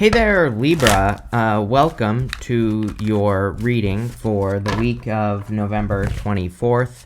Hey there, Libra. Welcome to your reading for the week of November 24th.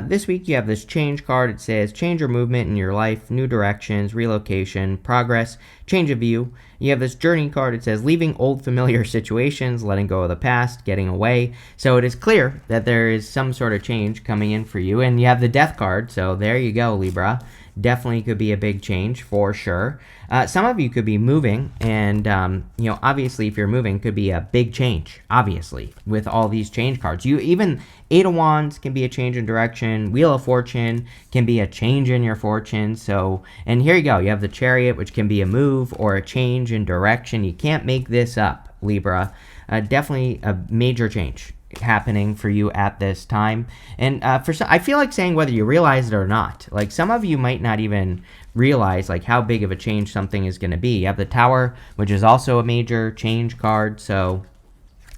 This week you have this change card. It says change or movement in your life, new directions, relocation, progress, change of view. You have this journey card. It says leaving old familiar situations, letting go of the past, getting away. So it is clear that there is some sort of change coming in for you. And you have the death card. So there you go, Libra. Definitely could be a big change for sure. Some of you could be moving, and obviously, if you're moving, could be a big change. Obviously, with all these change cards, even Eight of Wands can be a change in direction. Wheel of Fortune can be a change in your fortune. So, and here you go. You have the Chariot, which can be a move or a change in direction. You can't make this up, Libra. Definitely a major change happening for you at this time. And for some, I feel like saying whether you realize it or not. Like some of you might not even realize like how big of a change something is going to be. You have the Tower, which is also a major change card. So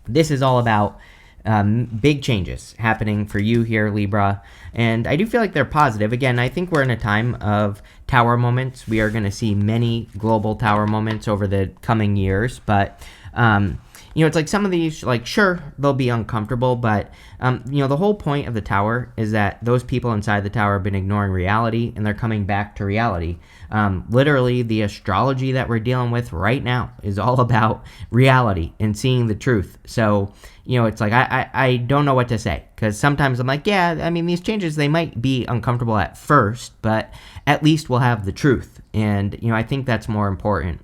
this is all about big changes happening for you here, Libra. And I do feel like they're positive. Again, I think we're in a time of tower moments. We are going to see many global tower moments over the coming years. But it's like some of these, like, sure, they'll be uncomfortable, but, the whole point of the tower is that those people inside the tower have been ignoring reality, and they're coming back to reality. Literally, the astrology that we're dealing with right now is all about reality and seeing the truth. So, it's like, I don't know what to say, because sometimes I'm like, yeah, I mean, these changes, they might be uncomfortable at first, but at least we'll have the truth. And, I think that's more important.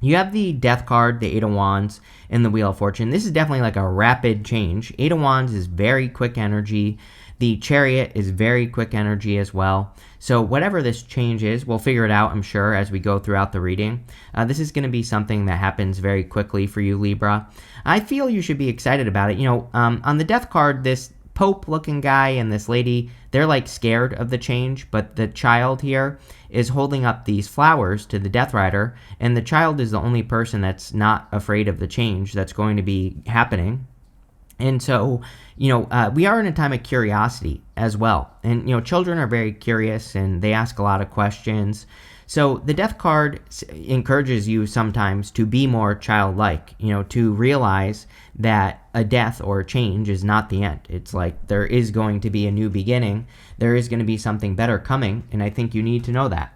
You have the Death card, the Eight of Wands, and the Wheel of Fortune. This is definitely like a rapid change. Eight of Wands is very quick energy. The Chariot is very quick energy as well. So whatever this change is, we'll figure it out, I'm sure, as we go throughout the reading. This is going to be something that happens very quickly for you, Libra. I feel you should be excited about it. On the Death card, this Pope-looking guy and this lady, they're like scared of the change, but the child here is holding up these flowers to the Death Rider, and the child is the only person that's not afraid of the change that's going to be happening. And so, we are in a time of curiosity as well. And, children are very curious and they ask a lot of questions. So the Death card encourages you sometimes to be more childlike, to realize that a death or a change is not the end. It's like there is going to be a new beginning. There is going to be something better coming, and I think you need to know that.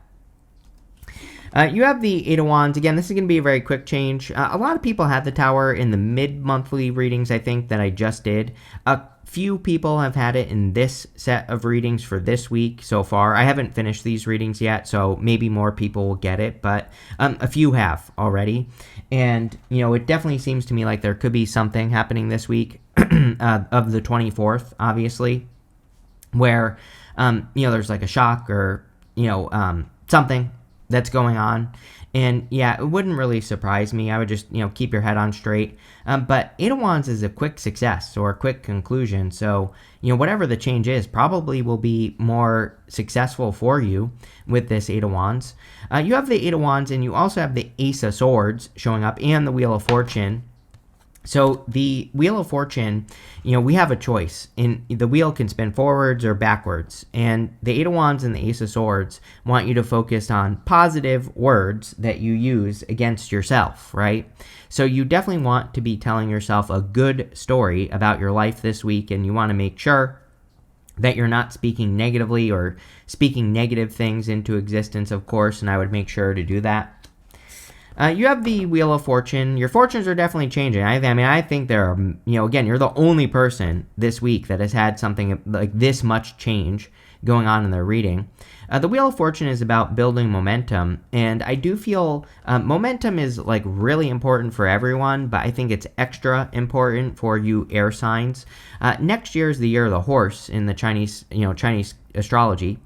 You have the Eight of Wands. Again, this is going to be a very quick change. A lot of people had the Tower in the mid-monthly readings, I think, that I just did. A few people have had it in this set of readings for this week so far. I haven't finished these readings yet, so maybe more people will get it, but a few have already. And, it definitely seems to me like there could be something happening this week of the 24th, obviously, where, there's like a shock or, something that's going on. And yeah, it wouldn't really surprise me. I would just, keep your head on straight. But Eight of Wands is a quick success or a quick conclusion. So, whatever the change is probably will be more successful for you with this Eight of Wands. You have the Eight of Wands, and you also have the Ace of Swords showing up and the Wheel of Fortune. So the Wheel of Fortune, we have a choice. The wheel can spin forwards or backwards. And the Eight of Wands and the Ace of Swords want you to focus on positive words that you use against yourself, right? So you definitely want to be telling yourself a good story about your life this week, and you want to make sure that you're not speaking negatively or speaking negative things into existence, of course, and I would make sure to do that. You have the Wheel of Fortune. Your fortunes are definitely changing. I think there are, again, you're the only person this week that has had something like this much change going on in their reading. The Wheel of Fortune is about building momentum, and I do feel momentum is like really important for everyone, but I think it's extra important for you air signs. Next year is the year of the horse in the Chinese astrology,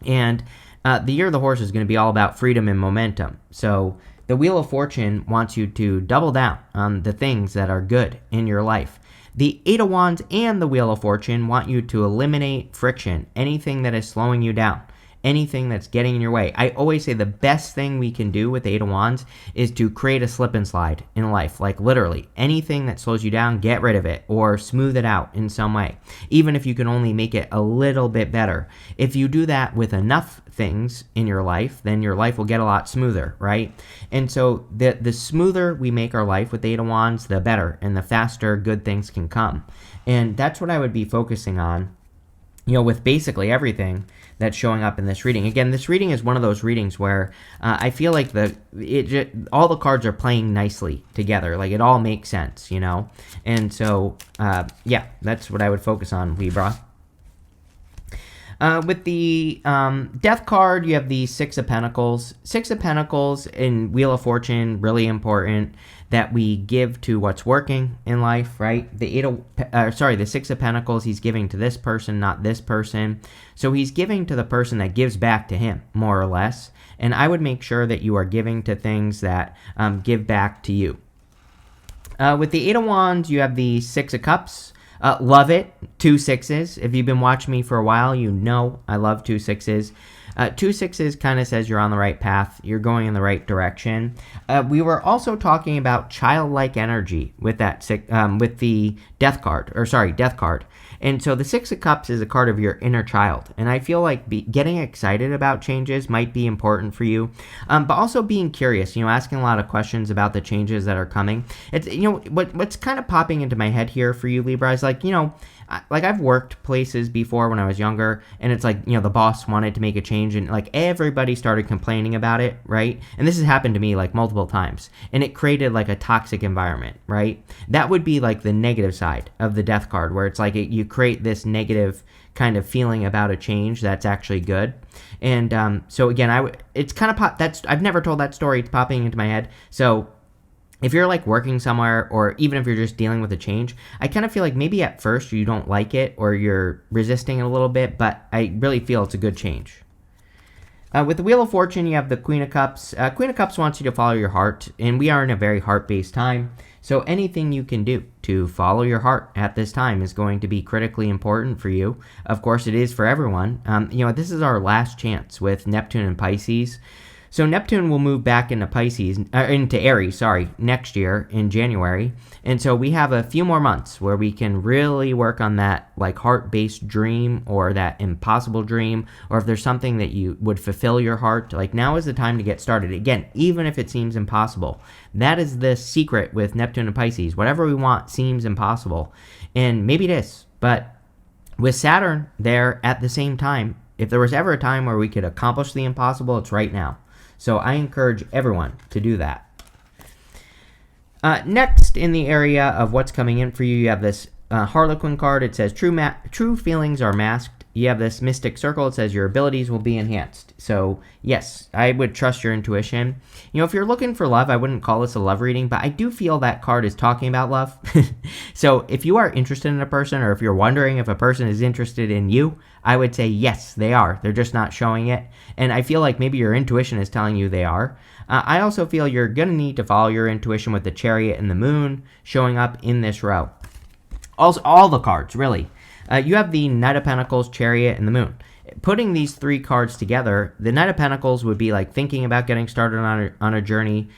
and the year of the horse is going to be all about freedom and momentum. So the Wheel of Fortune wants you to double down on the things that are good in your life. The Eight of Wands and the Wheel of Fortune want you to eliminate friction, anything that is slowing you down, anything that's getting in your way. I always say the best thing we can do with the Eight of Wands is to create a slip and slide in life. Like literally anything that slows you down, get rid of it or smooth it out in some way. Even if you can only make it a little bit better. If you do that with enough things in your life, then your life will get a lot smoother, right? And so the smoother we make our life with the Eight of Wands, the better and the faster good things can come. And that's what I would be focusing on, with basically everything that's showing up in this reading. Again, this reading is one of those readings where I feel like all the cards are playing nicely together. Like it all makes sense, And so, that's what I would focus on, Libra. With the Death card, you have the Six of Pentacles. Six of Pentacles in Wheel of Fortune, really important that we give to what's working in life, right? The Six of Pentacles, he's giving to this person, not this person. So he's giving to the person that gives back to him, more or less. And I would make sure that you are giving to things that give back to you. With the Eight of Wands, you have the Six of Cups. Love it. 2 6s. If you've been watching me for a while, you know I love 2 6s. 2 6s kind of says you're on the right path. You're going in the right direction. We were also talking about childlike energy with that with the Death card. And so the Six of Cups is a card of your inner child. And I feel like getting excited about changes might be important for you. But also being curious, asking a lot of questions about the changes that are coming. It's, what's kind of popping into my head here for you, Libra, is like, I've worked places before when I was younger, and it's like, the boss wanted to make a change, and like everybody started complaining about it, right? And this has happened to me like multiple times, and it created like a toxic environment, right? That would be like the negative side of the Death card, where it's like you create this negative kind of feeling about a change that's actually good. And so again, it's kind of I've never told that story. It's popping into my head. So if you're like working somewhere, or even if you're just dealing with a change, I kind of feel like maybe at first you don't like it or you're resisting it a little bit, but I really feel it's a good change. With the Wheel of Fortune, you have the Queen of Cups. Queen of Cups wants you to follow your heart, and we are in a very heart-based time. So anything you can do to follow your heart at this time is going to be critically important for you. Of course, it is for everyone. This is our last chance with Neptune and Pisces. So Neptune will move back into Aries, next year in January. And so we have a few more months where we can really work on that like heart-based dream or that impossible dream, or if there's something that you would fulfill your heart, like now is the time to get started. Again, even if it seems impossible. That is the secret with Neptune and Pisces. Whatever we want seems impossible. And maybe it is, but with Saturn there at the same time, if there was ever a time where we could accomplish the impossible, it's right now. So I encourage everyone to do that. Next, in the area of what's coming in for you, you have this Harlequin card. It says true feelings are masked. You have this Mystic Circle. It says your abilities will be enhanced. So yes, I would trust your intuition. If you're looking for love, I wouldn't call this a love reading, but I do feel that card is talking about love. So if you are interested in a person, or if you're wondering if a person is interested in you, I would say yes, they are. They're just not showing it. And I feel like maybe your intuition is telling you they are. I also feel you're going to need to follow your intuition with the Chariot and the Moon showing up in this row. Also, all the cards, really. You have the Knight of Pentacles, Chariot, and the Moon. Putting these 3 cards together, the Knight of Pentacles would be like thinking about getting started on a journey.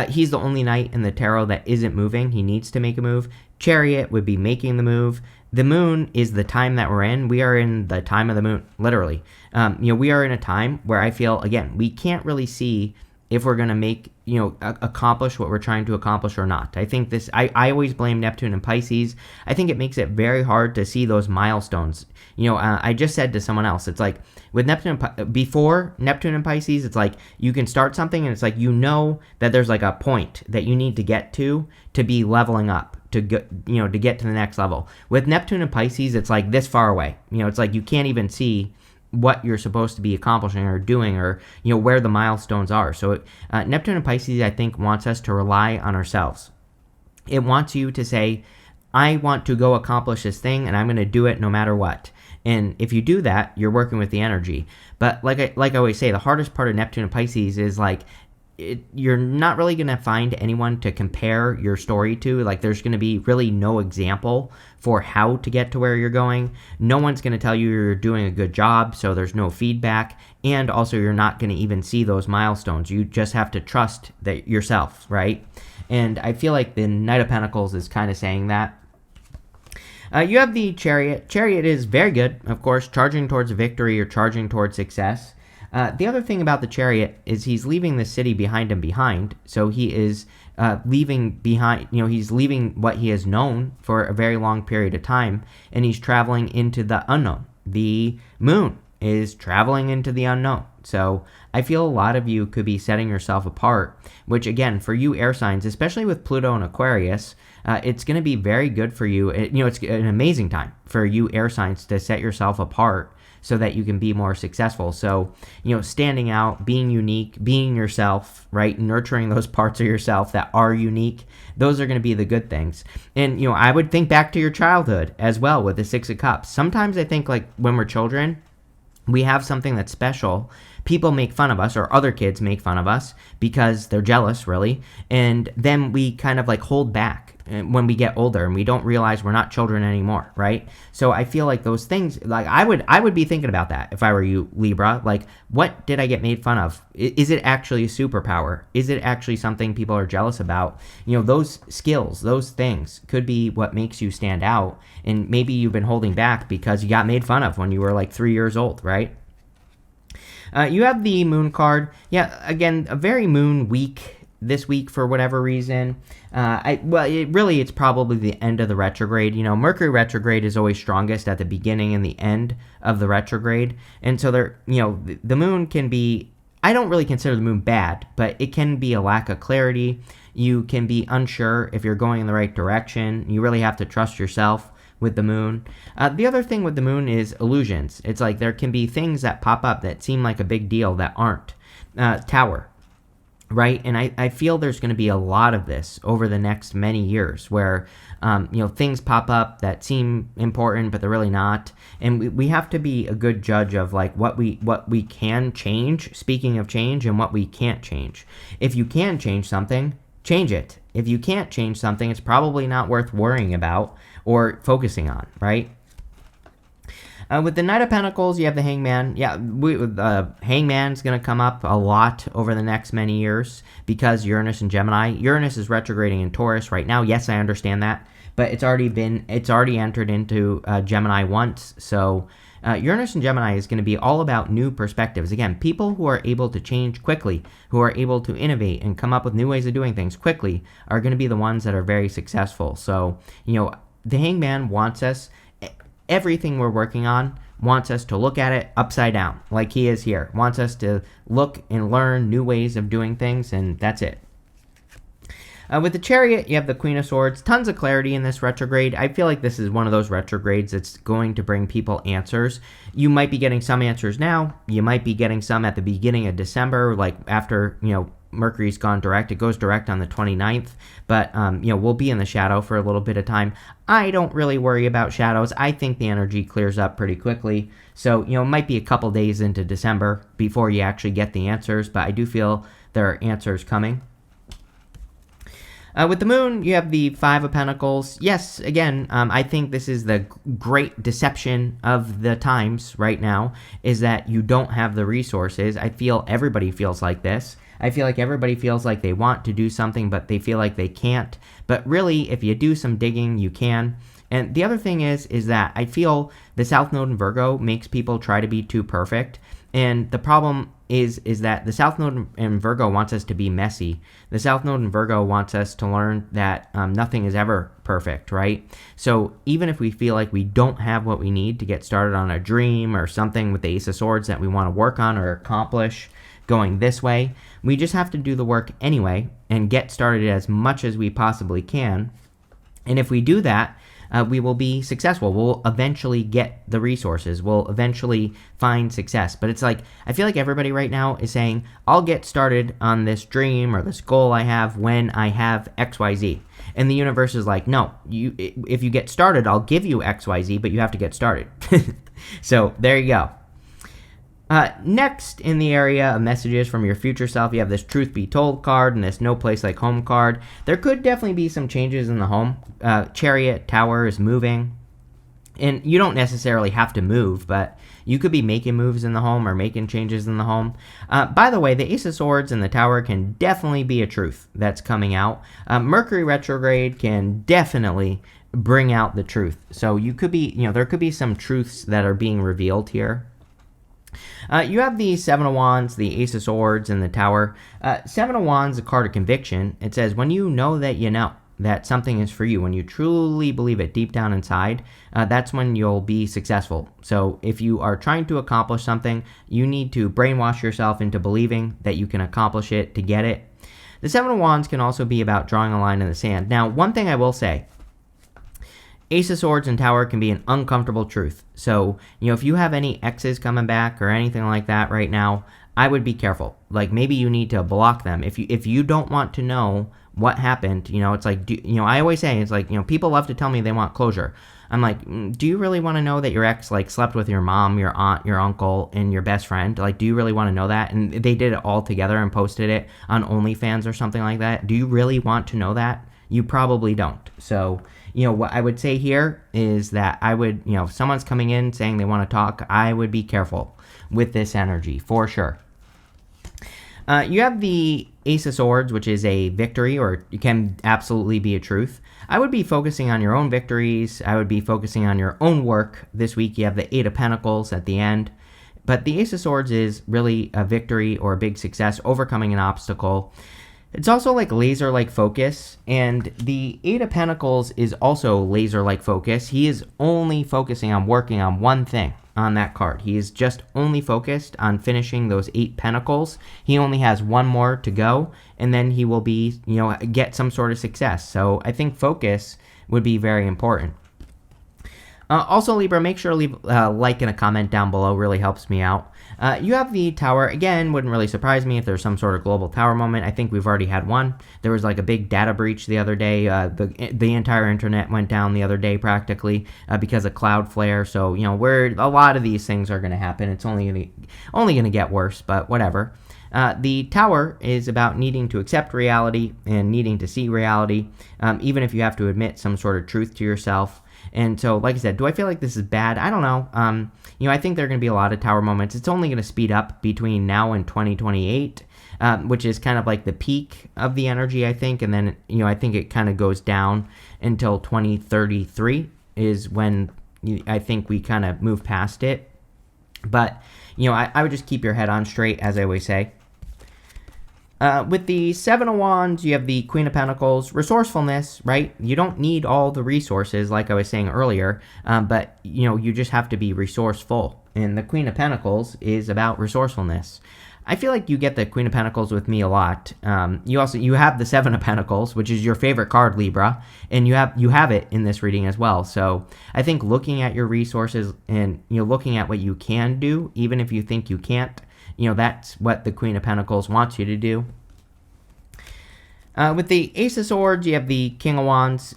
He's the only knight in the tarot that isn't moving. He needs to make a move. Chariot would be making the move. The Moon is the time that we're in. We are in the time of the Moon, literally. We are in a time where I feel, again, we can't really see if we're going to make, accomplish what we're trying to accomplish or not. I think I always blame Neptune and Pisces. I think it makes it very hard to see those milestones. I just said to someone else, it's like with before Neptune and Pisces, it's like you can start something and it's like, that there's like a point that you need to get to be leveling up, to get to the next level. With Neptune and Pisces, it's like this far away. It's like you can't even see what you're supposed to be accomplishing or doing, or where the milestones are. So Neptune and Pisces, I think, wants us to rely on ourselves. It wants you to say, I want to go accomplish this thing, and I'm going to do it no matter what. And if you do that, you're working with the energy. But like I always say, the hardest part of Neptune and Pisces is like you're not really going to find anyone to compare your story to. Like, there's going to be really no example for how to get to where you're going. No one's going to tell you you're doing a good job, so there's no feedback. And also, you're not going to even see those milestones. You just have to trust that yourself, right? And I feel like the Knight of Pentacles is kind of saying that. You have the Chariot. Chariot is very good, of course, charging towards victory or charging towards success. The other thing about the Chariot is he's leaving the city behind him. So he is leaving behind, he's leaving what he has known for a very long period of time, and he's traveling into the unknown. The moon is traveling into the unknown. So I feel a lot of you could be setting yourself apart, which again, for you air signs, especially with Pluto and Aquarius, it's going to be very good for you. It's an amazing time for you air signs to set yourself apart so that you can be more successful. So, standing out, being unique, being yourself, right? Nurturing those parts of yourself that are unique. Those are going to be the good things. And, I would think back to your childhood as well with the Six of Cups. Sometimes I think like when we're children, we have something that's special. People make fun of us, or other kids make fun of us because they're jealous, really. And then we kind of like hold back when we get older and we don't realize we're not children anymore, right? So I feel like those things, like I would be thinking about that if I were you, Libra. Like, what did I get made fun of? Is it actually a superpower? Is it actually something people are jealous about? Those skills, those things could be what makes you stand out. And maybe you've been holding back because you got made fun of when you were like 3 years old, right? You have the Moon card. Yeah, again, a very Moon week this week for whatever reason. It's probably the end of the retrograde. Mercury retrograde is always strongest at the beginning and the end of the retrograde. And so the moon can be, I don't really consider the moon bad, but it can be a lack of clarity. You can be unsure if you're going in the right direction. You really have to trust yourself with the moon. The other thing with the moon is illusions. It's like there can be things that pop up that seem like a big deal that aren't. Tower. Right? And I feel there's going to be a lot of this over the next many years where, things pop up that seem important, but they're really not. And we have to be a good judge of like what we can change, speaking of change, and what we can't change. If you can change something, change it. If you can't change something, it's probably not worth worrying about or focusing on, right? With the Knight of Pentacles, you have the Hangman. Yeah, Hangman's going to come up a lot over the next many years because Uranus and Gemini. Uranus is retrograding in Taurus right now. Yes, I understand that, but it's already entered into Gemini once. So Uranus and Gemini is going to be all about new perspectives. Again, people who are able to change quickly, who are able to innovate and come up with new ways of doing things quickly, are going to be the ones that are very successful. So, the Hangman wants us. Everything we're working on wants us to look at it upside down, like he is here. Wants us to look and learn new ways of doing things, and that's it. With the Chariot, you have the Queen of Swords. Tons of clarity in this retrograde. I feel like this is one of those retrogrades that's going to bring people answers. You might be getting some answers now. You might be getting some at the beginning of December, like after, Mercury's gone direct. It goes direct on the 29th, but, we'll be in the shadow for a little bit of time. I don't really worry about shadows. I think the energy clears up pretty quickly. So, it might be a couple days into December before you actually get the answers, but I do feel there are answers coming. With the moon, you have the Five of Pentacles. Yes, again, I think this is the great deception of the times right now, is that you don't have the resources. I feel everybody feels like this. I feel like everybody feels like they want to do something, but they feel like they can't. But really, if you do some digging, you can. And the other thing is that I feel the South Node in Virgo makes people try to be too perfect. And the problem is that the South Node in Virgo wants us to be messy. The South Node in Virgo wants us to learn that nothing is ever perfect, right? So even if we feel like we don't have what we need to get started on a dream or something with the Ace of Swords that we want to work on or accomplish going this way, we just have to do the work anyway and get started as much as we possibly can. And if we do that, we will be successful. We'll eventually get the resources. We'll eventually find success. But it's like, I feel like everybody right now is saying, I'll get started on this dream or this goal I have when I have XYZ. And the universe is like, no, if you get started, I'll give you XYZ, but you have to get started. So there you go. Next, in the area of messages from your future self, you have this Truth Be Told card and this No Place Like Home card. There could definitely be some changes in the home. Chariot, Tower is moving. And you don't necessarily have to move, but you could be making moves in the home or making changes in the home. By the way, the Ace of Swords and the Tower can definitely be a truth that's coming out. Mercury retrograde can definitely bring out the truth. So you could be, there could be some truths that are being revealed here. You have the Seven of Wands, the Ace of Swords, and the Tower. Seven of Wands is a card of conviction. It says when you know that something is for you, when you truly believe it deep down inside, that's when you'll be successful. So if you are trying to accomplish something, you need to brainwash yourself into believing that you can accomplish it to get it. The Seven of Wands can also be about drawing a line in the sand. Now, one thing I will say, Ace of Swords and Tower can be an uncomfortable truth. So, if you have any exes coming back or anything like that right now, I would be careful. Like, maybe you need to block them. If you don't want to know what happened, it's like, I always say, it's like, people love to tell me they want closure. I'm like, do you really want to know that your ex, like, slept with your mom, your aunt, your uncle, and your best friend? Like, do you really want to know that? And they did it all together and posted it on OnlyFans or something like that. Do you really want to know that? You probably don't. So, what I would say here is that I would, if someone's coming in saying they want to talk, I would be careful with this energy, for sure. You have the Ace of Swords, which is a victory, or it can absolutely be a truth. I would be focusing on your own victories. I would be focusing on your own work. This week you have the Eight of Pentacles at the end. But the Ace of Swords is really a victory or a big success, overcoming an obstacle. It's also like laser-like focus, and the Eight of Pentacles is also laser-like focus. He is only focusing on working on one thing on that card. He is just only focused on finishing those 8 pentacles. He only has one more to go, and then he will be, get some sort of success. So I think focus would be very important. Also, Libra, make sure to leave a like and a comment down below. Really helps me out. You have the Tower. Again, wouldn't really surprise me if there's some sort of global tower moment. I think we've already had one. There was like a big data breach the other day. The entire internet went down the other day practically because of Cloudflare. So, where a lot of these things are going to happen. It's only going to get worse, but whatever. The Tower is about needing to accept reality and needing to see reality, even if you have to admit some sort of truth to yourself. And so, like I said, do I feel like this is bad? I don't know. I think there are going to be a lot of Tower moments. It's only going to speed up between now and 2028, which is kind of like the peak of the energy, I think. And then, I think it kind of goes down until 2033 is when I think we kind of move past it. But, I would just keep your head on straight, as I always say. With the Seven of Wands, you have the Queen of Pentacles. Resourcefulness, right? You don't need all the resources, like I was saying earlier, but, you just have to be resourceful. And the Queen of Pentacles is about resourcefulness. I feel like you get the Queen of Pentacles with me a lot. You have the Seven of Pentacles, which is your favorite card, Libra, and you have it in this reading as well. So I think looking at your resources and, looking at what you can do, even if you think you can't, that's what the Queen of Pentacles wants you to do. With the Ace of Swords, you have the King of Wands.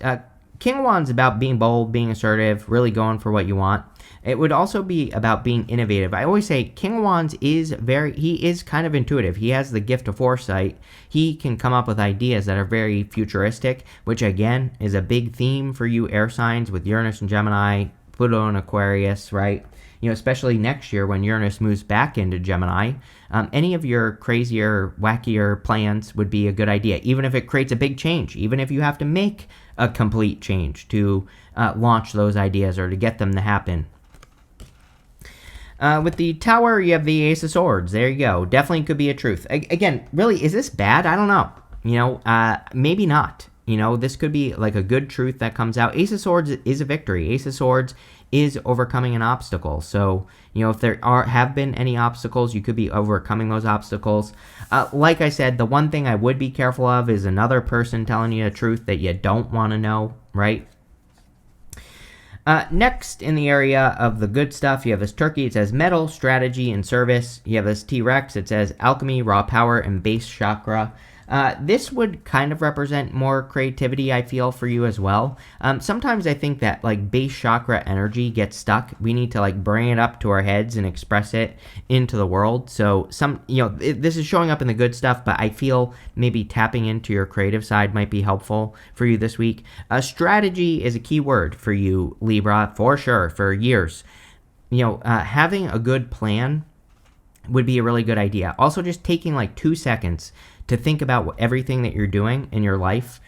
King of Wands is about being bold, being assertive, really going for what you want. It would also be about being innovative. I always say King of Wands he is kind of intuitive. He has the gift of foresight. He can come up with ideas that are very futuristic, which again is a big theme for you air signs with Uranus and Gemini, Pluto and Aquarius, right? Especially next year when Uranus moves back into Gemini, any of your crazier, wackier plans would be a good idea, even if it creates a big change, even if you have to make a complete change to launch those ideas or to get them to happen. With the Tower, you have the Ace of Swords. There you go. Definitely could be a truth. Again, really, is this bad? I don't know. Maybe not. This could be like a good truth that comes out. Ace of Swords is a victory. Ace of Swords is overcoming an obstacle. So, if there have been any obstacles, you could be overcoming those obstacles. Like I said, the one thing I would be careful of is another person telling you a truth that you don't want to know, right? Next, in the area of the good stuff, you have this turkey. It says metal, strategy, and service. You have this T-Rex. It says alchemy, raw power, and base chakra. This would kind of represent more creativity, I feel, for you as well. Sometimes I think that like base chakra energy gets stuck. We need to like bring it up to our heads and express it into the world. So this is showing up in the good stuff, but I feel maybe tapping into your creative side might be helpful for you this week. Strategy is a key word for you, Libra, for sure, for years. Having a good plan would be a really good idea. Also, just taking like 2 seconds to think about everything that you're doing in your life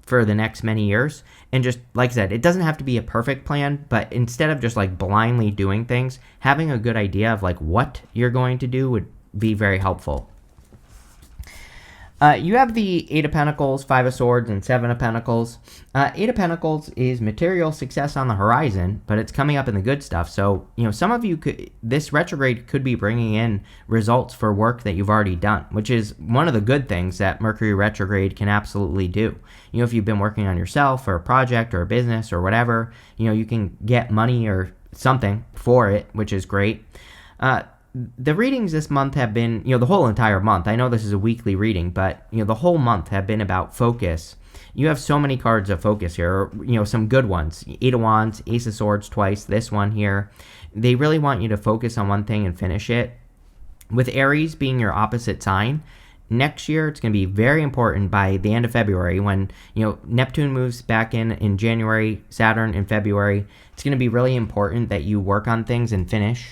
for the next many years. And just, like I said, it doesn't have to be a perfect plan, but instead of just like blindly doing things, having a good idea of like what you're going to do would be very helpful. You have the Eight of Pentacles, Five of Swords, and Seven of Pentacles. Eight of Pentacles is material success on the horizon, but it's coming up in the good stuff. So, some of you this retrograde could be bringing in results for work that you've already done, which is one of the good things that Mercury retrograde can absolutely do. If you've been working on yourself or a project or a business or whatever, you can get money or something for it, which is great. The readings this month have been, the whole entire month. I know this is a weekly reading, but, the whole month have been about focus. You have so many cards of focus here, some good ones. Eight of Wands, Ace of Swords twice, this one here. They really want you to focus on one thing and finish it. With Aries being your opposite sign, next year it's going to be very important by the end of February when, Neptune moves back in January, Saturn in February. It's going to be really important that you work on things and finish.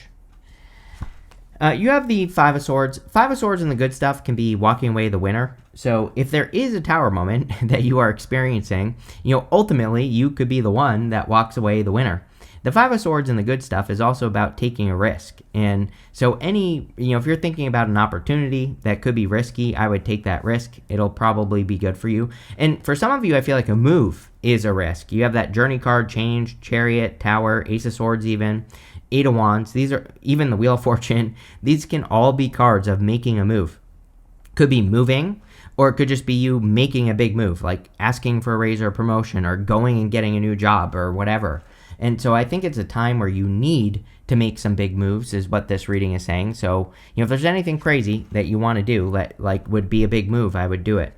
You have the Five of Swords. Five of Swords and the good stuff can be walking away the winner. So if there is a tower moment that you are experiencing, ultimately you could be the one that walks away the winner. The Five of Swords and the good stuff is also about taking a risk. And so if you're thinking about an opportunity that could be risky, I would take that risk. It'll probably be good for you. And for some of you, I feel like a move is a risk. You have that Journey card, Change, Chariot, Tower, Ace of Swords even. Eight of Wands, these are even the Wheel of Fortune. These can all be cards of making a move. Could be moving, or it could just be you making a big move, like asking for a raise or a promotion, or going and getting a new job, or whatever. And so I think it's a time where you need to make some big moves, is what this reading is saying. So, if there's anything crazy that you want to do, like would be a big move, I would do it.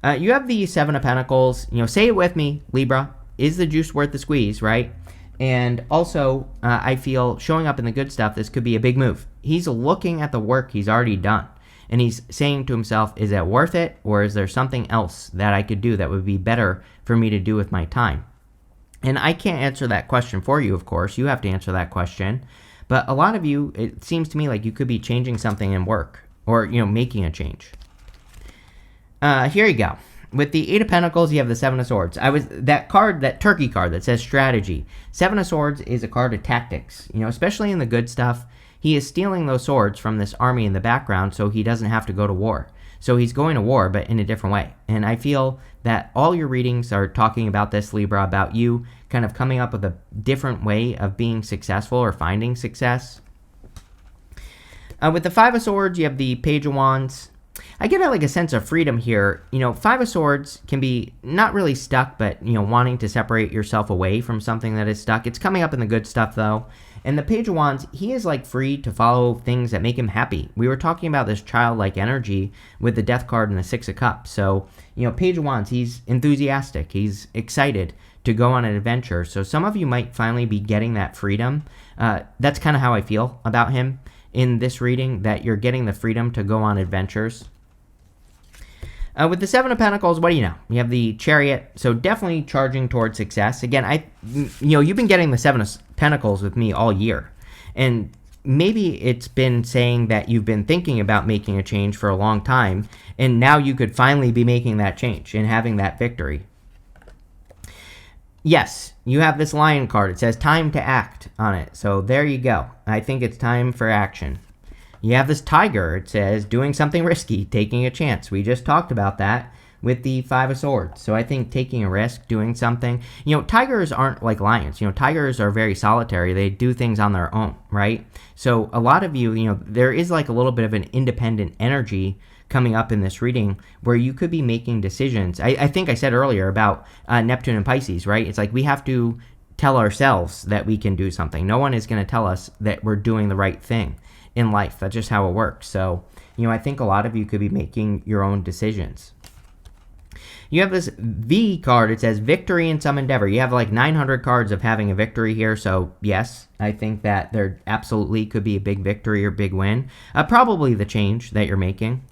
You have the Seven of Pentacles. Say it with me, Libra. Is the juice worth the squeeze, right? And also, I feel showing up in the good stuff, this could be a big move. He's looking at the work he's already done. And he's saying to himself, is that worth it? Or is there something else that I could do that would be better for me to do with my time? And I can't answer that question for you, of course. You have to answer that question. But a lot of you, it seems to me like you could be changing something in work. Or, making a change. Here you go. With the Eight of Pentacles, you have the Seven of Swords. That turkey card that says strategy. Seven of Swords is a card of tactics. Especially in the good stuff, he is stealing those swords from this army in the background so he doesn't have to go to war. So he's going to war, but in a different way. And I feel that all your readings are talking about this, Libra, about you kind of coming up with a different way of being successful or finding success. With the Five of Swords, you have the Page of Wands. I get a sense of freedom here. Five of Swords can be not really stuck, but, wanting to separate yourself away from something that is stuck. It's coming up in the good stuff, though. And the Page of Wands, he is, free to follow things that make him happy. We were talking about this childlike energy with the Death card and the Six of Cups. So, Page of Wands, he's enthusiastic. He's excited to go on an adventure. So some of you might finally be getting that freedom. That's kind of how I feel about him in this reading, that you're getting the freedom to go on adventures. With the Seven of Pentacles, what do you know? You have the Chariot, so definitely charging towards success. Again, you've been getting the Seven of Pentacles with me all year, and maybe it's been saying that you've been thinking about making a change for a long time, and now you could finally be making that change and having that victory. Yes, you have this Lion card. It says time to act on it, so there you go. I think it's time for action. You have this Tiger. It says doing something risky, taking a chance. We just talked about that with the Five of Swords. So I think taking a risk, doing something. Tigers aren't like lions. Tigers are very solitary. They do things on their own, right? So a lot of you, there is a little bit of an independent energy coming up in this reading where you could be making decisions. I think I said earlier about Neptune and Pisces, right? It's we have to tell ourselves that we can do something. No one is going to tell us that we're doing the right thing in life. That's just how it works. So, I think a lot of you could be making your own decisions. You have this V card. It says victory in some endeavor. You have like 900 cards of having a victory here. So yes, I think that there absolutely could be a big victory or big win. Probably the change that you're making.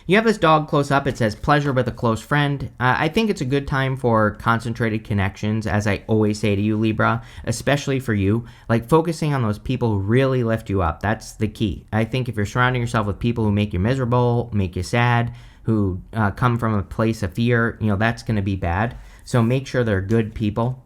You have this dog close up. It says pleasure with a close friend. I think it's a good time for concentrated connections, as I always say to you, Libra, especially for you. Like focusing on those people who really lift you up. That's the key. I think if you're surrounding yourself with people who make you miserable, make you sad, who come from a place of fear, that's going to be bad. So make sure they're good people.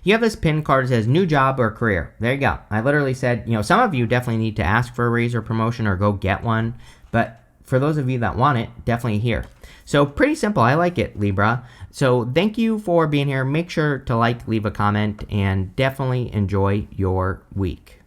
You have this pin card that says new job or career. There you go. I literally said, some of you definitely need to ask for a raise or promotion or go get one. But for those of you that want it, definitely here. So pretty simple. I like it, Libra. So thank you for being here. Make sure to leave a comment, and definitely enjoy your week.